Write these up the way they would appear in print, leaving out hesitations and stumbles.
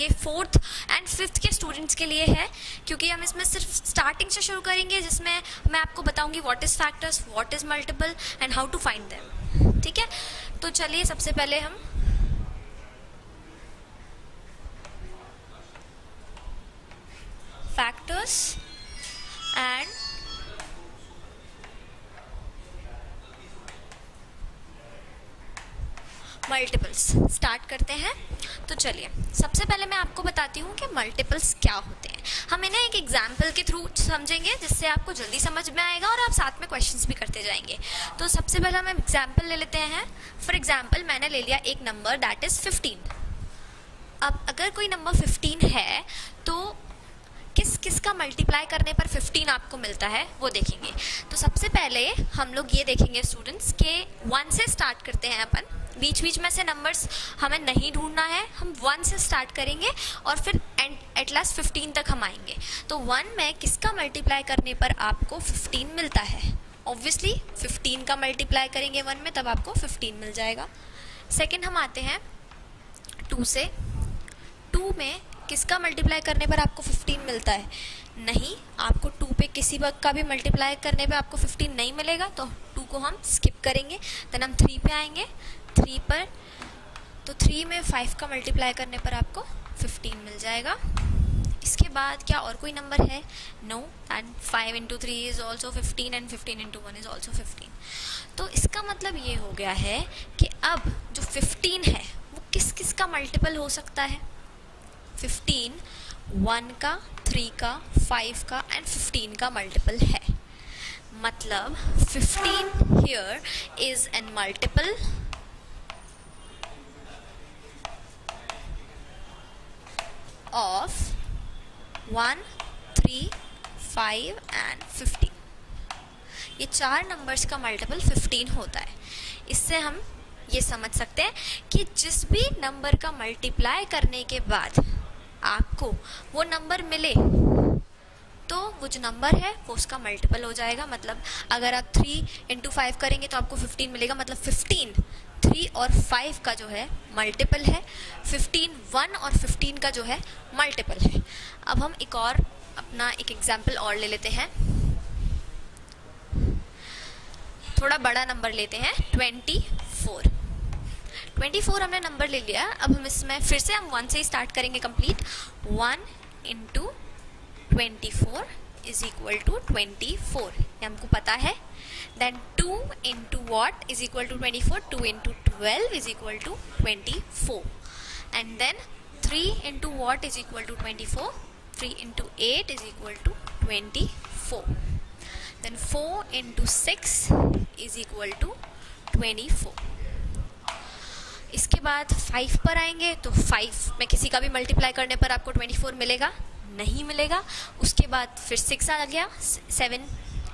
ये 4th and 5th के students के लिए है, क्योंकि हम इसमें सिर्फ स्टार्टिंग से शुरू करेंगे, जिसमें मैं आपको बताऊंगी what is factors, what is multiple and how to find them. ठीक है, तो चलिए सबसे पहले हम फैक्टर्स एंड मल्टीपल्स स्टार्ट करते हैं। तो चलिए सबसे पहले मैं आपको बताती हूँ कि मल्टीपल्स क्या होते हैं। हम इन्हें एक एग्जाम्पल के थ्रू समझेंगे, जिससे आपको जल्दी समझ में आएगा और आप साथ में क्वेश्चंस भी करते जाएंगे। तो सबसे पहले हम एग्जाम्पल ले लेते हैं। फॉर एग्जाम्पल मैंने ले लिया एक नंबर दैट इज़ 15। अब अगर कोई नंबर 15 है तो किस किस का मल्टीप्लाई करने पर 15 आपको मिलता है वो देखेंगे। तो सबसे पहले हम लोग ये देखेंगे स्टूडेंट्स के 1 से स्टार्ट करते हैं अपन। बीच बीच में से नंबर्स हमें नहीं ढूंढना है, हम 1 से स्टार्ट करेंगे और फिर एट लास्ट 15 तक हम आएंगे। तो 1 में किसका मल्टीप्लाई करने पर आपको 15 मिलता है? ऑब्वियसली 15 का मल्टीप्लाई करेंगे 1 में, तब आपको 15 मिल जाएगा। सेकेंड हम आते हैं 2 से। 2 में किसका मल्टीप्लाई करने पर आपको 15 मिलता है? नहीं, आपको 2 पे किसी वक्त का भी मल्टीप्लाई करने पे आपको 15 नहीं मिलेगा, तो 2 को हम स्किप करेंगे। देन हम 3 पे आएंगे। 3 पर तो 3 में 5 का मल्टीप्लाई करने पर आपको 15 मिल जाएगा। इसके बाद क्या और कोई नंबर है? No, and 5 into 3 is also 15 and 15 into 1 is also 15। तो इसका मतलब ये हो गया है कि अब जो 15 है वो किस किस का मल्टीपल हो सकता है? 15 1 का, 3 का, 5 का एंड 15 का मल्टीपल है। मतलब 15 here is an multiple of 1, 3, 5 and 15। ये 4 नंबर्स का मल्टीपल 15 होता है। इससे हम ये समझ सकते हैं कि जिस भी नंबर का मल्टीप्लाई करने के बाद आपको वो नंबर मिले तो वो जो नंबर है वो उसका मल्टीपल हो जाएगा। मतलब अगर आप 3 इंटू 5 करेंगे तो आपको 15 मिलेगा। मतलब 15 3 और 5 का जो है मल्टीपल है, 15 1 और 15 का जो है मल्टीपल है। अब हम एक और अपना एक एग्जाम्पल और ले लेते हैं। थोड़ा बड़ा नंबर लेते हैं 24। 24 हमने नंबर ले लिया। अब हम इसमें फिर से हम 1 से ही स्टार्ट करेंगे complete. 1 into 24 is equal to 24, ये हमको पता है। Then 2 into what is equal to 24, 2 into 12 is equal to 24। And then 3 into what is equal to 24, 3 into 8 is equal to 24। Then 4 into 6 is equal to 24। इसके बाद 5 पर आएंगे तो 5 में किसी का भी मल्टीप्लाई करने पर आपको 24 मिलेगा? नहीं मिलेगा। उसके बाद फिर 6 आ गया, 7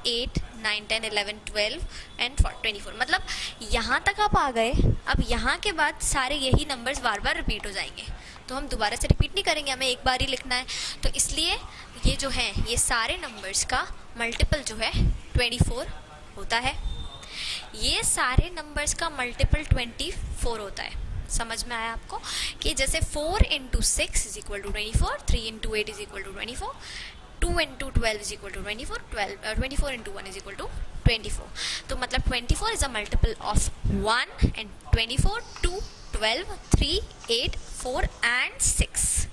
8 9 10 11 12 एंड 24। मतलब यहाँ तक आप आ गए। अब यहाँ के बाद सारे यही नंबर्स बार बार रिपीट हो जाएंगे, तो हम दोबारा से रिपीट नहीं करेंगे, हमें एक बार ही लिखना है। तो इसलिए ये जो है ये सारे नंबर्स का मल्टीपल जो है 24 होता है। ये सारे नंबर्स का मल्टीपल 24 होता है। समझ में आया आपको कि जैसे 4 into 6 is equal to 24, 3 into 8 is equal to 24, 2 into 12 is equal to 24, 24 into 1 is equal to 24। तो मतलब 24 is a multiple of 1 and 24, 2, 12, 3, 8, 4 and 6।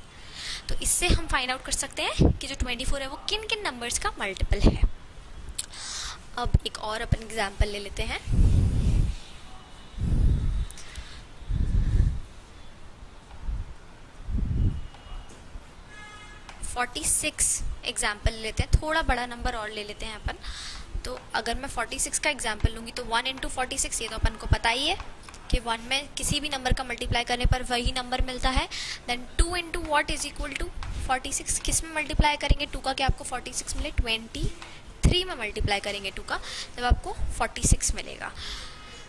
तो इससे हम फाइंड आउट कर सकते हैं कि जो 24 है वो किन किन नंबर्स का मल्टीपल है। अब एक और अपन एग्जाम्पल ले लेते हैं। एग्जाम्पल लेते हैं, थोड़ा बड़ा नंबर और ले लेते हैं अपन। तो अगर मैं 46 का एग्जाम्पल लूँगी तो 1 इंटू 46, ये तो अपन को पता ही है कि 1 में किसी भी नंबर का मल्टीप्लाई करने पर वही नंबर मिलता है। Then 2 into what is equal to 46, किस में मल्टीप्लाई करेंगे 2 का कि आपको 46 मिले? 23 में मल्टीप्लाई करेंगे 2 का, जब आपको 46 मिलेगा।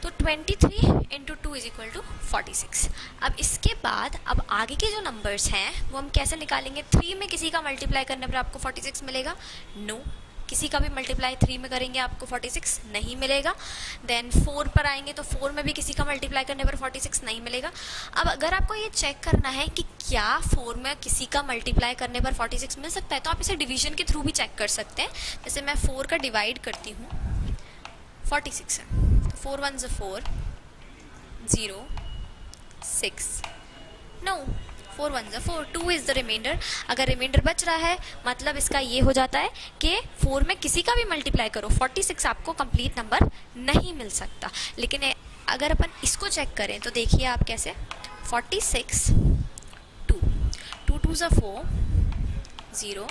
तो 23 इंटू 2 इज इक्वल टू 46। अब इसके बाद अब आगे के जो नंबर्स हैं वो हम कैसे निकालेंगे? 3 में किसी का मल्टीप्लाई करने पर आपको 46 मिलेगा? नो, किसी का भी मल्टीप्लाई 3 में करेंगे आपको 46 नहीं मिलेगा। देन 4 पर आएंगे तो 4 में भी किसी का मल्टीप्लाई करने पर 46 नहीं मिलेगा। अब अगर आपको ये चेक करना है कि क्या 4 में किसी का मल्टीप्लाई करने पर 46 मिल सकता है, तो आप इसे डिवीजन के थ्रू भी चेक कर सकते हैं। जैसे मैं 4 का डिवाइड करती हूँ 46 से, तो 4 1 ज़ 4, 0 6, नो 4 1 ज़ 4, 2 इज़ द रिमाइंडर। अगर रिमाइंडर बच रहा है मतलब इसका ये हो जाता है कि 4 में किसी का भी मल्टीप्लाई करो 46 आपको कंप्लीट नंबर नहीं मिल सकता। लेकिन अगर अपन इसको चेक करें तो देखिए आप कैसे, 46 2 2 2 ज़ 4, 0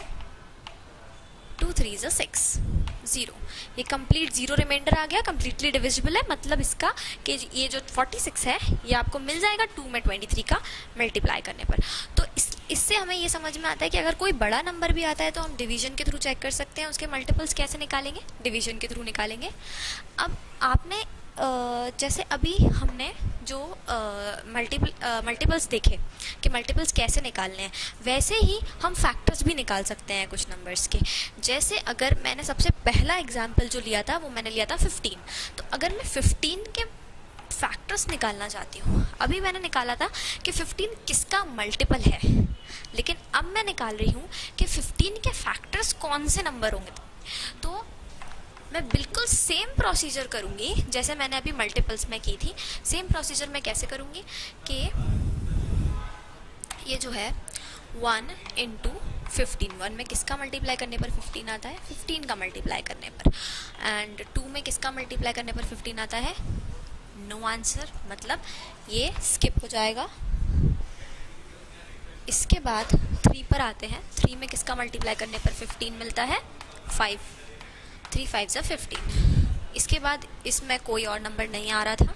2 3 ज़ 6, 0, ये कंप्लीट जीरो रिमाइंडर आ गया, कंप्लीटली डिविजिबल है। मतलब इसका कि ये जो 46 है ये आपको मिल जाएगा 2 में 23 का मल्टीप्लाई करने पर। तो इससे हमें ये समझ में आता है कि अगर कोई बड़ा नंबर भी आता है तो हम डिवीजन के थ्रू चेक कर सकते हैं। उसके मल्टीपल्स कैसे निकालेंगे, डिवीजन के थ्रू निकालेंगे। अब आपने जैसे अभी हमने जो मल्टीपल्स देखे कि मल्टीपल्स कैसे निकालने हैं, वैसे ही हम फैक्टर्स भी निकाल सकते हैं कुछ नंबर्स के। जैसे अगर मैंने सबसे पहला एग्जांपल जो लिया था वो मैंने लिया था 15, तो अगर मैं 15 के फैक्टर्स निकालना चाहती हूँ, अभी मैंने निकाला था कि 15 किसका मल्टीपल है, लेकिन अब मैं निकाल रही हूँ कि 15 के फैक्टर्स कौन से नंबर होंगे। तो मैं बिल्कुल सेम प्रोसीजर करूँगी जैसे मैंने अभी मल्टीपल्स में की थी। सेम प्रोसीजर मैं कैसे करूँगी कि ये जो है 1 इंटू 15, 1 में किसका मल्टीप्लाई करने पर 15 आता है, 15 का मल्टीप्लाई करने पर। एंड 2 में किसका मल्टीप्लाई करने पर 15 आता है, नो आंसर, मतलब ये स्किप हो जाएगा। इसके बाद 3 पर आते हैं, 3 में किसका मल्टीप्लाई करने पर 15 मिलता है, 5, 3 5 ज़ा 15। इसके बाद इसमें कोई और नंबर नहीं आ रहा था।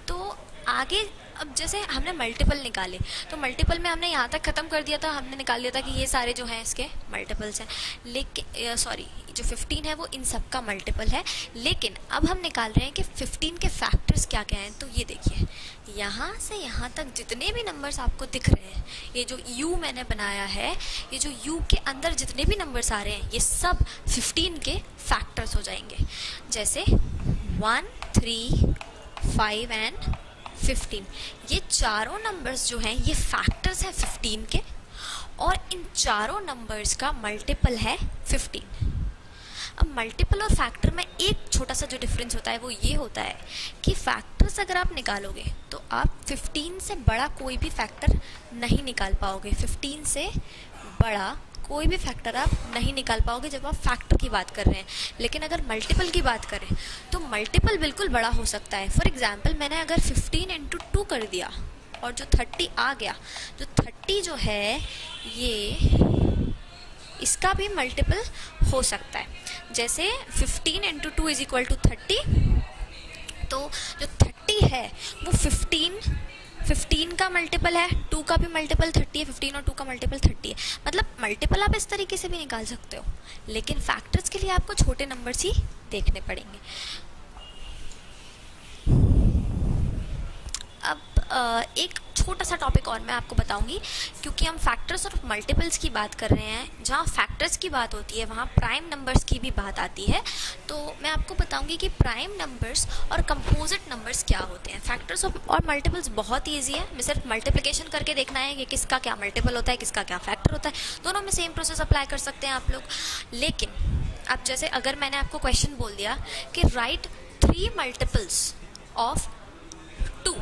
तो आगे अब जैसे हमने मल्टीपल निकाले तो मल्टीपल में हमने यहाँ तक ख़त्म कर दिया था, हमने निकाल लिया था कि ये सारे जो हैं इसके मल्टीपल्स हैं। लेकिन सॉरी, जो 15 है वो इन सब का मल्टीपल है। लेकिन अब हम निकाल रहे हैं कि 15 के फैक्टर्स क्या क्या हैं। तो ये देखिए, यहाँ से यहाँ तक जितने भी नंबर्स आपको दिख रहे हैं, ये जो u मैंने बनाया है, ये जो u के अंदर जितने भी नंबर्स आ रहे हैं ये सब 15 के फैक्टर्स हो जाएंगे। जैसे 1 3 5 एंड 15, ये चारों नंबर्स जो हैं ये फैक्टर्स हैं 15 के, और इन चारों नंबर्स का मल्टीपल है 15। अब मल्टीपल और फैक्टर में एक छोटा सा जो डिफरेंस होता है वो ये होता है कि फैक्टर्स अगर आप निकालोगे तो आप 15 से बड़ा कोई भी फैक्टर नहीं निकाल पाओगे। 15 से बड़ा कोई भी फैक्टर आप नहीं निकाल पाओगे जब आप फैक्टर की बात कर रहे हैं। लेकिन अगर मल्टीपल की बात करें तो मल्टीपल बिल्कुल बड़ा हो सकता है। फॉर एग्जांपल, मैंने अगर 15 इंटू 2 कर दिया और जो 30 आ गया, जो 30 जो है ये इसका भी मल्टीपल हो सकता है। जैसे 15 इंटू 2 इज इक्वल टू 30, तो जो 30 है वो 15 का मल्टीपल है, 2 का भी मल्टीपल 30 है, 15 और 2 का मल्टीपल 30 है। मतलब मल्टीपल आप इस तरीके से भी निकाल सकते हो, लेकिन फैक्टर्स के लिए आपको छोटे नंबर्स ही देखने पड़ेंगे। अब एक छोटा सा टॉपिक और मैं आपको बताऊंगी, क्योंकि हम फैक्टर्स और मल्टीपल्स की बात कर रहे हैं। जहाँ फैक्टर्स की बात होती है वहाँ प्राइम नंबर्स की भी बात आती है। तो मैं आपको बताऊंगी कि प्राइम नंबर्स और कंपोजिट नंबर्स क्या होते हैं। फैक्टर्स और मल्टीपल्स बहुत ईजी है, मैं सिर्फ मल्टीप्लिकेशन करके देखना है कि किसका क्या मल्टीपल होता है, किसका क्या फैक्टर होता है। दोनों में सेम प्रोसेस अप्लाई कर सकते हैं आप लोग। लेकिन अब जैसे अगर मैंने आपको क्वेश्चन बोल दिया कि राइट 3 मल्टीपल्स ऑफ 2,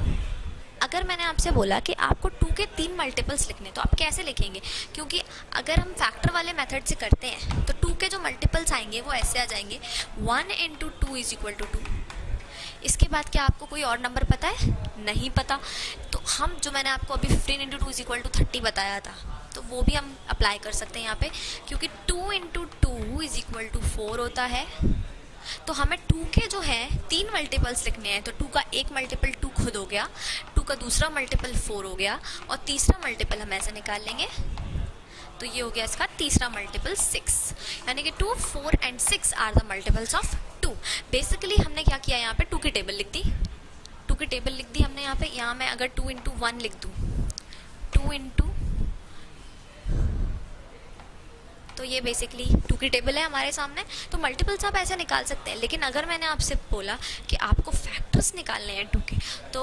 अगर मैंने आपसे बोला कि आपको 2 के 3 मल्टीपल्स लिखने, तो आप कैसे लिखेंगे? क्योंकि अगर हम फैक्टर वाले मेथड से करते हैं तो 2 के जो मल्टीपल्स आएंगे वो ऐसे आ जाएंगे, 1 इंटू 2 इज इक्वल टू 2। इसके बाद क्या आपको कोई और नंबर पता है? नहीं पता। तो हम जो मैंने आपको अभी 15 इंटू 2 इज इक्वल टू 30 बताया था, तो वो भी हम अप्लाई कर सकते हैं यहाँ पे, क्योंकि 2 इंटू 2 इज इक्वल टू 4 होता है। तो हमें 2 के जो है 3 मल्टीपल्स लिखने हैं, तो 2 का एक मल्टीपल 2 खुद हो गया, 2 का दूसरा मल्टीपल 4 हो गया, और तीसरा मल्टीपल हम ऐसे निकाल लेंगे, तो ये हो गया इसका तीसरा मल्टीपल 6। यानी कि 2, 4 and 6 are the multiples of 2। Basically हमने क्या किया, यहाँ पे 2 की टेबल लिख दी, 2 की टेबल लिख दी हमने यहाँ पे। यहाँ मैं अगर 2 इंटू 1 लिख दूँ, 2 इंटू, तो ये बेसिकली 2 की टेबल है हमारे सामने। तो मल्टीपल्स आप ऐसे निकाल सकते हैं, लेकिन अगर मैंने आपसे बोला कि आपको फैक्टर्स निकालने हैं 2 के, तो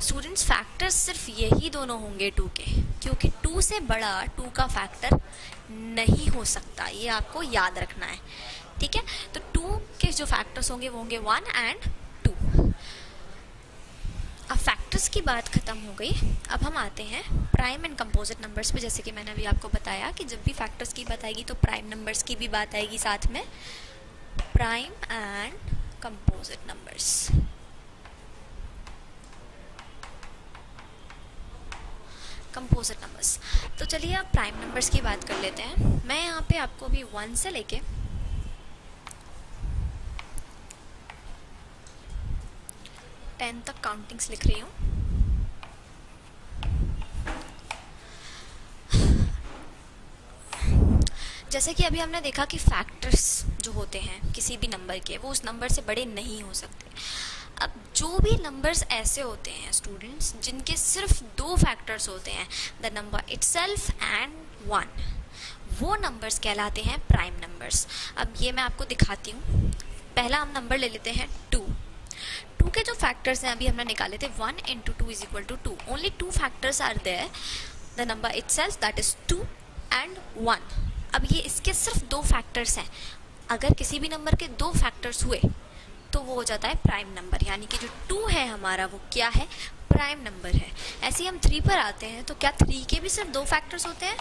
स्टूडेंट्स फैक्टर्स सिर्फ यही दोनों होंगे 2 के, क्योंकि 2 से बड़ा 2 का फैक्टर नहीं हो सकता, ये आपको याद रखना है, ठीक है। तो 2 के जो फैक्टर्स होंगे वो होंगे 1 एंड 2। अब फैक्टर्स की बात खत्म हो गई, अब हम आते हैं प्राइम एंड कंपोजिट नंबर्स पे। जैसे कि मैंने अभी आपको बताया कि जब भी फैक्टर्स की बात आएगी तो प्राइम नंबर्स की भी बात आएगी साथ में, prime and composite numbers. Composite numbers, तो चलिए अब प्राइम नंबर्स की बात कर लेते हैं। मैं यहाँ पे आपको भी 1 से लेके 10 तक काउंटिंग्स लिख रही हूँ। जैसे कि अभी हमने देखा कि फैक्टर्स जो होते हैं किसी भी नंबर के, वो उस नंबर से बड़े नहीं हो सकते। अब जो भी नंबर्स ऐसे होते हैं स्टूडेंट्स जिनके सिर्फ 2 फैक्टर्स होते हैं, द नंबर इटसेल्फ एंड 1, वो नंबर्स कहलाते हैं प्राइम नंबर्स। अब ये मैं आपको दिखाती हूँ। पहला हम नंबर ले लेते हैं 2 के जो फैक्टर्स हैं अभी हमने निकाले थे 1 into 2 is equal to 2. Only 2 factors are there. The number itself, that is 2 and 1. अब ये इसके सिर्फ 2 फैक्टर्स हैं। अगर किसी भी नंबर के 2 फैक्टर्स हुए तो वो हो जाता है प्राइम नंबर, यानी कि जो 2 है हमारा वो क्या है, प्राइम नंबर है। ऐसे ही हम 3 पर आते हैं, तो क्या 3 के भी सिर्फ 2 फैक्टर्स होते हैं?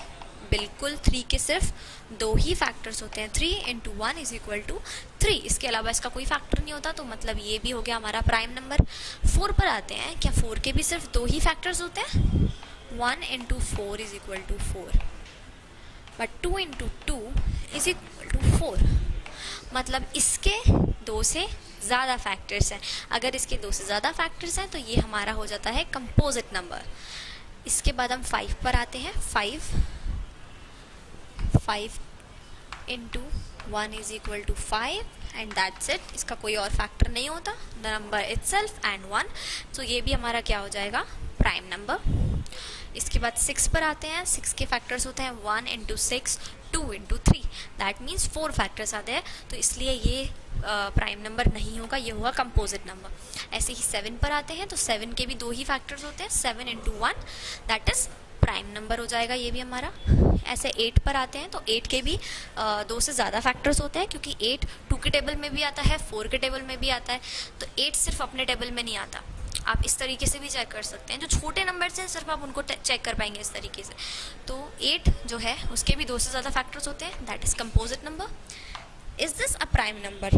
बिल्कुल, 3 के सिर्फ 2 ही फैक्टर्स होते हैं। 3 into 1 is equal to 3। इसके अलावा इसका कोई फैक्टर नहीं होता, तो मतलब ये भी हो गया हमारा प्राइम नंबर। 4 पर आते हैं, क्या 4 के भी सिर्फ 2 ही फैक्टर्स होते हैं? 1 into 4 is equal to 4, but 2 into 2 is equal to 4। मतलब इसके 2 से ज़्यादा फैक्टर्स हैं। अगर इसके 2 से ज़्यादा फैक्टर्स हैं तो ये हमारा हो जाता है कंपोजिट नंबर। इसके बाद हम 5 पर आते हैं। 5 into 1 is equal to 5 and that's it। इसका कोई और फैक्टर नहीं होता, द नंबर itself and 1। तो ये भी हमारा क्या हो जाएगा, प्राइम नंबर। इसके बाद 6 पर आते हैं। 6 के फैक्टर्स होते हैं 1 into 6, 2 into 3, that means 4 factors आते हैं, तो इसलिए ये प्राइम नंबर नहीं होगा, ये होगा कंपोजिट नंबर। ऐसे ही 7 पर आते हैं, तो 7 के भी 2 ही फैक्टर्स होते हैं, 7 into 1, that is prime number हो जाएगा ये भी हमारा। ऐसे 8 पर आते हैं, तो 8 के भी 2 से ज़्यादा फैक्टर्स होते हैं, क्योंकि 8 2 के टेबल में भी आता है, 4 के टेबल में भी आता है, तो 8 सिर्फ अपने टेबल में नहीं आता। आप इस तरीके से भी चेक कर सकते हैं, जो छोटे नंबर्स हैं सिर्फ आप उनको चेक कर पाएंगे इस तरीके से। तो 8 जो है उसके भी 2 से ज़्यादा फैक्टर्स होते हैं, that is composite number. Is this a prime number?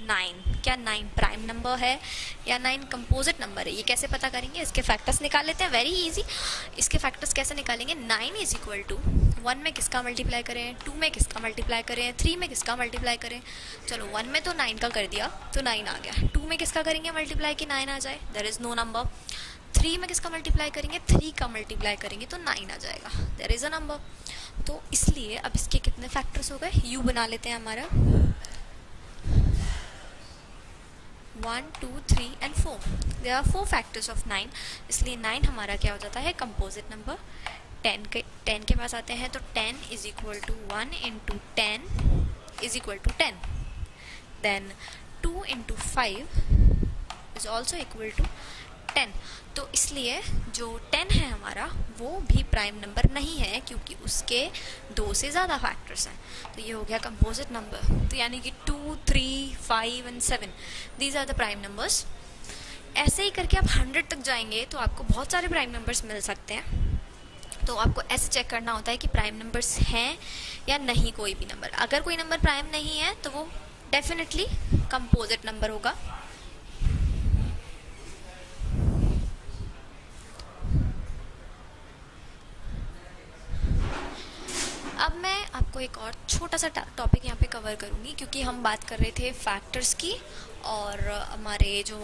9, क्या 9 प्राइम नंबर है या 9 कंपोजिट नंबर है? ये कैसे पता करेंगे? इसके फैक्टर्स निकाल लेते हैं, वेरी इजी। इसके फैक्टर्स कैसे निकालेंगे? 9 इज इक्वल टू 1 में किसका मल्टीप्लाई करें, 2 में किसका मल्टीप्लाई करें, 3 में किसका मल्टीप्लाई करें। चलो 1 में तो 9 का कर दिया तो 9 आ गया। 2 में किसका करेंगे मल्टीप्लाई कि 9 आ जाए? There is no number. 3 में किसका मल्टीप्लाई करेंगे? 3 का मल्टीप्लाई करेंगे तो 9 आ जाएगा, देयर इज़ अ नंबर। तो इसलिए अब इसके कितने फैक्टर्स हो गए, यू बना लेते हैं हमारा 1 2 3 and 4। There are 4 factors of 9, इसलिए 9 हमारा क्या हो जाता है, कंपोजिट नंबर। 10 के पास आते हैं, तो 10 is equal to 1 into 10 is equal to 10, then 2 into 5 is also equal to 10। तो इसलिए जो 10 है हमारा वो भी प्राइम नंबर नहीं है, क्योंकि उसके 2 से ज़्यादा फैक्टर्स हैं। तो ये हो गया कंपोजिट नंबर। तो यानी कि 2 3 5 and 7 these are the prime numbers. ऐसे ही करके आप 100 तक जाएंगे तो आपको बहुत सारे प्राइम नंबर्स मिल सकते हैं। तो आपको ऐसे चेक करना होता है कि प्राइम नंबर्स हैं या नहीं कोई भी नंबर। अगर कोई नंबर प्राइम नहीं है तो वो डेफिनेटली कंपोजिट नंबर होगा। अब मैं आपको एक और छोटा सा टॉपिक यहाँ पे कवर करूँगी, क्योंकि हम बात कर रहे थे फैक्टर्स की और हमारे जो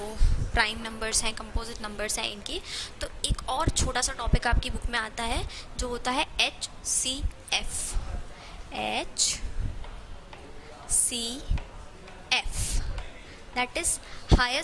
प्राइम नंबर्स हैं, कंपोजिट नंबर्स हैं इनकी। तो एक और छोटा सा टॉपिक आपकी बुक में आता है जो होता है HCF। HCF that is highest